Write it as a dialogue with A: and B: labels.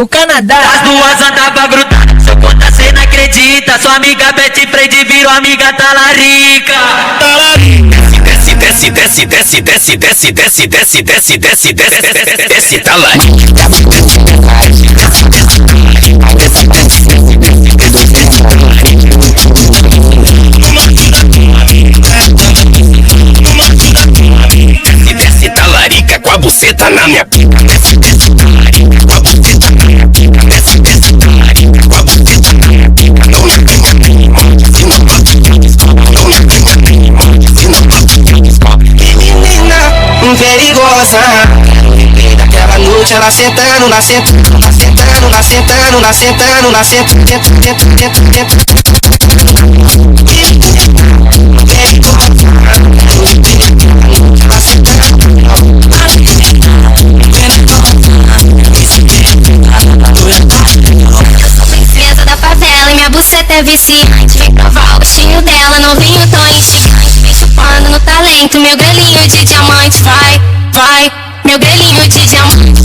A: pro Canadá.
B: As duas andava grudadas, seu conta cê não acredita. Sua amiga Betty Freire virou amiga talarica.
C: Desce, desce, desce, desce, desce, desce, desce, desce, desce, desce, desce, desce, talarica. Desce, talarica com a buceta na minha pica. Desce, desce, talarica com a buceta na minha pica. Desce, desce, talarica com a buceta na minha pica. Não me ganha nem morte, se não bate que eu descobre. Não me ganha nem morte, se não bate que eu descobre. Que menina perigosa. Quero viver daquela noite, ela sentando, ela sentando, ela sentando, ela sentando, ela sentando, ela sentando, dentro, dentro, dentro, dentro.
D: Buceta é viciante, vem provar o gostinho dela, novinho tão instigante. Vem chupando no talento, meu grelhinho de diamante. Vai, vai, meu grelhinho de diamante.